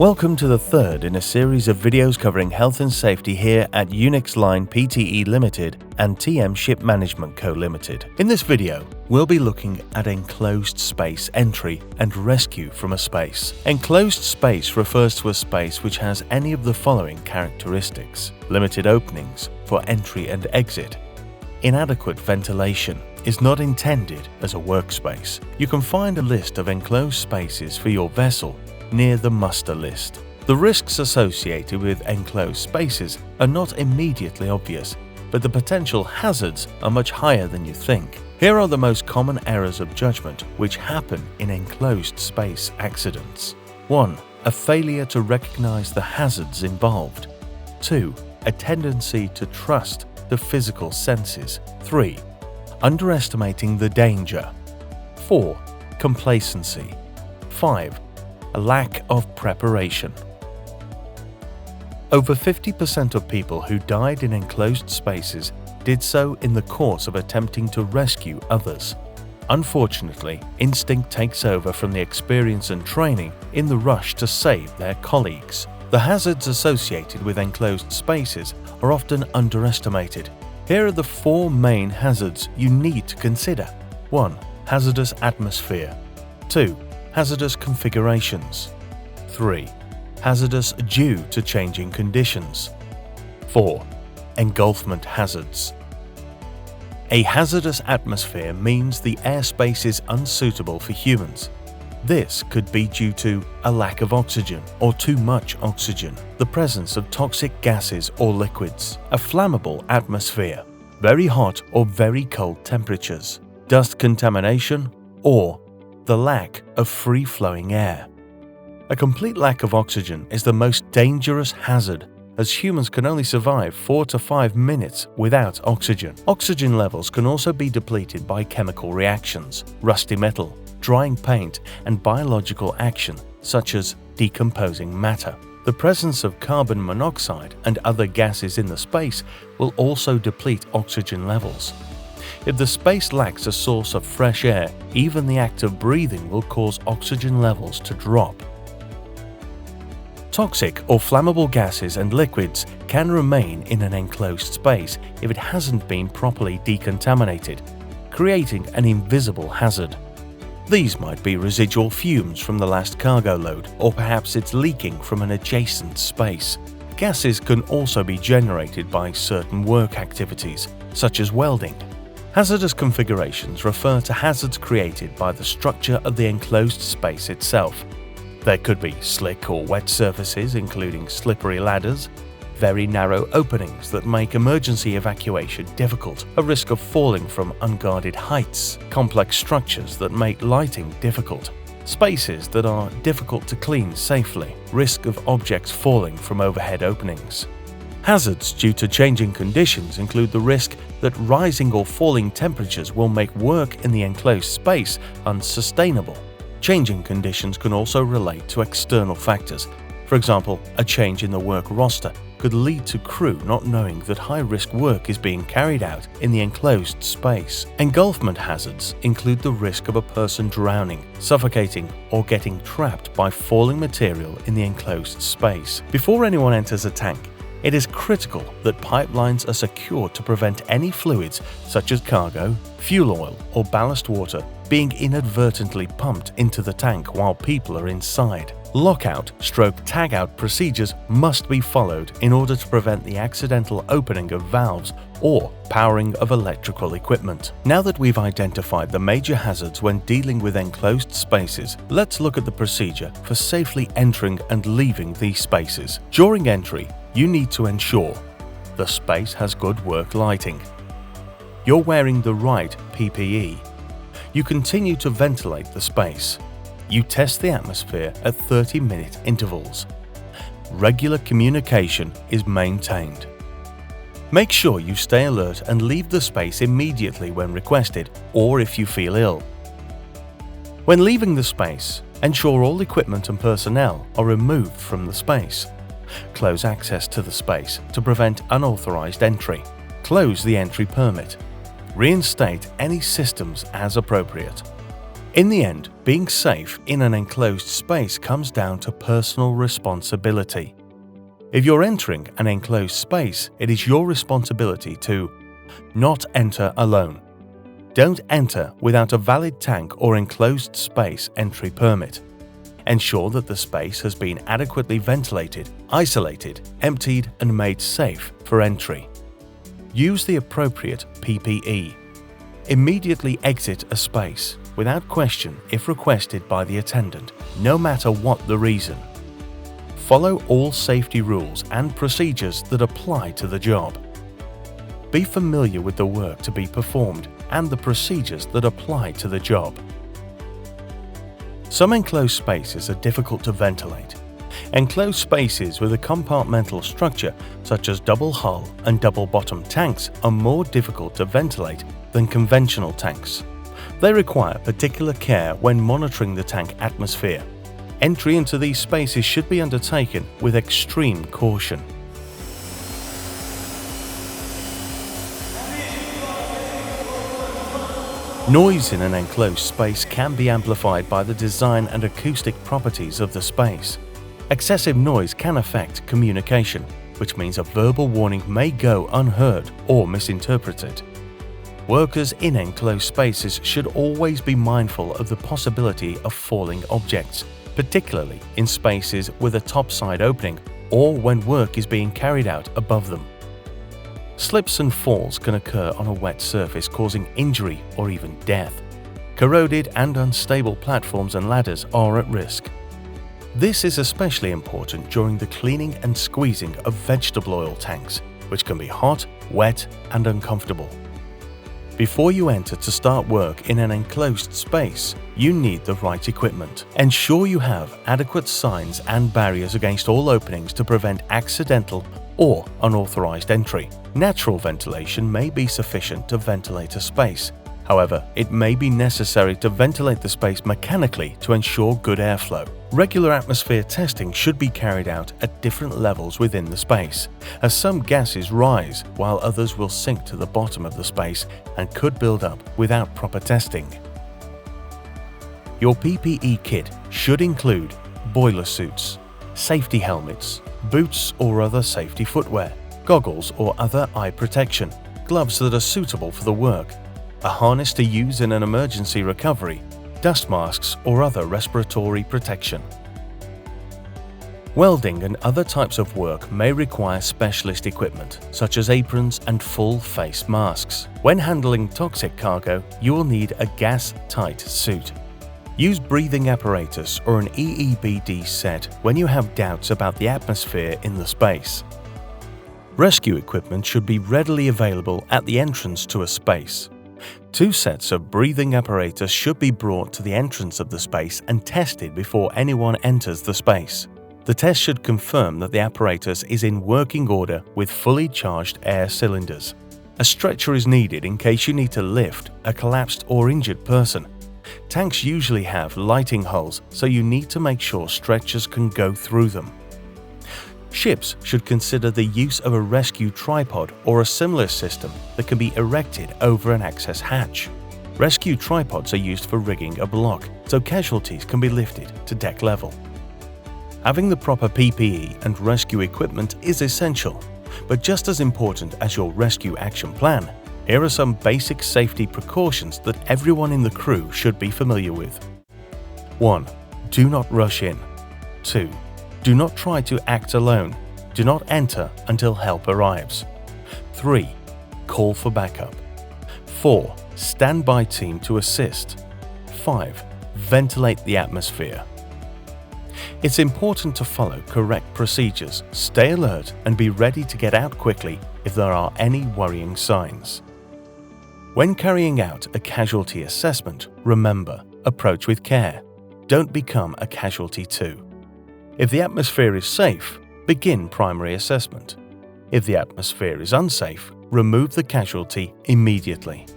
Welcome to the third in a series of videos covering health and safety here at Unix Line Pte Limited and TM Ship Management Co Limited. In this video, we'll be looking at enclosed space entry and rescue from a space. Enclosed space refers to a space which has any of the following characteristics: limited openings for entry and exit, inadequate ventilation, is not intended as a workspace. You can find a list of enclosed spaces for your vessel near the muster list. The risks associated with enclosed spaces are not immediately obvious, but the potential hazards are much higher than you think. Here are the most common errors of judgment which happen in enclosed space accidents. 1. A failure to recognize the hazards involved. 2. A tendency to trust the physical senses. 3. Underestimating the danger. 4. Complacency. 5. A lack of preparation. Over 50% of people who died in enclosed spaces did so in the course of attempting to rescue others. Unfortunately, instinct takes over from the experience and training in the rush to save their colleagues. The hazards associated with enclosed spaces are often underestimated. Here are the 4 main hazards you need to consider. 1. Hazardous atmosphere. 2. Hazardous configurations. 3. Hazardous due to changing conditions. 4. Engulfment hazards. A hazardous atmosphere means the airspace is unsuitable for humans. This could be due to a lack of oxygen or too much oxygen, the presence of toxic gases or liquids, a flammable atmosphere, very hot or very cold temperatures, dust contamination, or the lack of free-flowing air. A complete lack of oxygen is the most dangerous hazard, as humans can only survive 4 to 5 minutes without oxygen. Oxygen levels can also be depleted by chemical reactions, rusty metal, drying paint, and biological action, such as decomposing matter. The presence of carbon monoxide and other gases in the space will also deplete oxygen levels. If the space lacks a source of fresh air, even the act of breathing will cause oxygen levels to drop. Toxic or flammable gases and liquids can remain in an enclosed space if it hasn't been properly decontaminated, creating an invisible hazard. These might be residual fumes from the last cargo load, or perhaps it's leaking from an adjacent space. Gases can also be generated by certain work activities, such as welding. Hazardous configurations refer to hazards created by the structure of the enclosed space itself. There could be slick or wet surfaces, including slippery ladders, very narrow openings that make emergency evacuation difficult, a risk of falling from unguarded heights, complex structures that make lighting difficult, spaces that are difficult to clean safely, risk of objects falling from overhead openings. Hazards due to changing conditions include the risk that rising or falling temperatures will make work in the enclosed space unsustainable. Changing conditions can also relate to external factors. For example, a change in the work roster could lead to crew not knowing that high-risk work is being carried out in the enclosed space. Engulfment hazards include the risk of a person drowning, suffocating, or getting trapped by falling material in the enclosed space. Before anyone enters a tank, it is critical that pipelines are secured to prevent any fluids such as cargo, fuel oil, or ballast water being inadvertently pumped into the tank while people are inside. Lockout/tagout procedures must be followed in order to prevent the accidental opening of valves or powering of electrical equipment. Now that we've identified the major hazards when dealing with enclosed spaces, let's look at the procedure for safely entering and leaving these spaces. During entry, you need to ensure the space has good work lighting. You're wearing the right PPE. You continue to ventilate the space. You test the atmosphere at 30-minute intervals. Regular communication is maintained. Make sure you stay alert and leave the space immediately when requested or if you feel ill. When leaving the space, ensure all equipment and personnel are removed from the space. Close access to the space to prevent unauthorized entry. Close the entry permit. Reinstate any systems as appropriate. In the end, being safe in an enclosed space comes down to personal responsibility. If you're entering an enclosed space, it is your responsibility to not enter alone. Don't enter without a valid tank or enclosed space entry permit. Ensure that the space has been adequately ventilated, isolated, emptied, and made safe for entry. Use the appropriate PPE. Immediately exit a space, without question if requested by the attendant, no matter what the reason. Follow all safety rules and procedures that apply to the job. Be familiar with the work to be performed and the procedures that apply to the job. Some enclosed spaces are difficult to ventilate. Enclosed spaces with a compartmental structure, such as double hull and double bottom tanks, are more difficult to ventilate than conventional tanks. They require particular care when monitoring the tank atmosphere. Entry into these spaces should be undertaken with extreme caution. Noise in an enclosed space can be amplified by the design and acoustic properties of the space. Excessive noise can affect communication, which means a verbal warning may go unheard or misinterpreted. Workers in enclosed spaces should always be mindful of the possibility of falling objects, particularly in spaces with a topside opening or when work is being carried out above them. Slips and falls can occur on a wet surface, causing injury or even death. Corroded and unstable platforms and ladders are at risk. This is especially important during the cleaning and squeezing of vegetable oil tanks, which can be hot, wet, and uncomfortable. Before you enter to start work in an enclosed space, you need the right equipment. Ensure you have adequate signs and barriers against all openings to prevent accidental or unauthorized entry. Natural ventilation may be sufficient to ventilate a space. However, it may be necessary to ventilate the space mechanically to ensure good airflow. Regular atmosphere testing should be carried out at different levels within the space, as some gases rise while others will sink to the bottom of the space and could build up without proper testing. Your PPE kit should include boiler suits, safety helmets, boots or other safety footwear, goggles or other eye protection, gloves that are suitable for the work, a harness to use in an emergency recovery, dust masks or other respiratory protection. Welding and other types of work may require specialist equipment, such as aprons and full face masks. When handling toxic cargo, you will need a gas-tight suit. Use breathing apparatus or an EEBD set when you have doubts about the atmosphere in the space. Rescue equipment should be readily available at the entrance to a space. 2 sets of breathing apparatus should be brought to the entrance of the space and tested before anyone enters the space. The test should confirm that the apparatus is in working order with fully charged air cylinders. A stretcher is needed in case you need to lift a collapsed or injured person. Tanks usually have lighting hulls, so you need to make sure stretchers can go through them. Ships should consider the use of a rescue tripod or a similar system that can be erected over an access hatch. Rescue tripods are used for rigging a block, so casualties can be lifted to deck level. Having the proper PPE and rescue equipment is essential, but just as important as your rescue action plan, here are some basic safety precautions that everyone in the crew should be familiar with. 1. Do not rush in. 2. Do not try to act alone. Do not enter until help arrives. 3. Call for backup. 4. Standby team to assist. 5. Ventilate the atmosphere. It's important to follow correct procedures, stay alert, and be ready to get out quickly if there are any worrying signs. When carrying out a casualty assessment, remember, approach with care. Don't become a casualty too. If the atmosphere is safe, begin primary assessment. If the atmosphere is unsafe, remove the casualty immediately.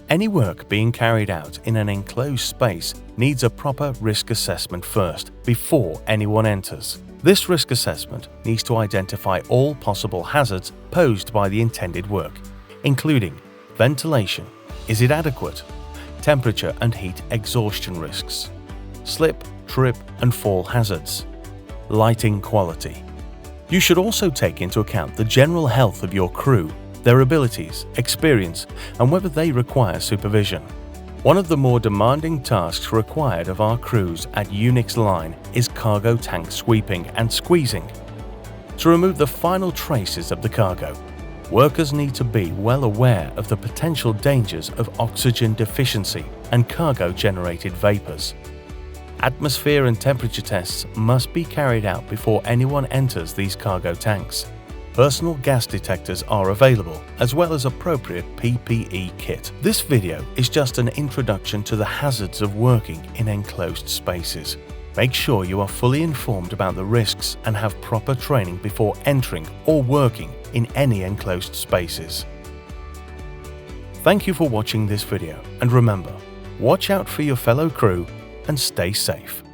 Any work being carried out in an enclosed space needs a proper risk assessment first, before anyone enters. This risk assessment needs to identify all possible hazards posed by the intended work, including ventilation. Is it adequate? temperature and heat exhaustion risks, slip, trip and fall hazards, lighting quality. You should also take into account the general health of your crew, their abilities, experience, and whether they require supervision. One of the more demanding tasks required of our crews at Unix Line is cargo tank sweeping and squeezing. To remove the final traces of the cargo, workers need to be well aware of the potential dangers of oxygen deficiency and cargo-generated vapors. Atmosphere and temperature tests must be carried out before anyone enters these cargo tanks. Personal gas detectors are available, as well as appropriate PPE kit. This video is just an introduction to the hazards of working in enclosed spaces. Make sure you are fully informed about the risks and have proper training before entering or working in any enclosed spaces. Thank you for watching this video, and remember, watch out for your fellow crew and stay safe.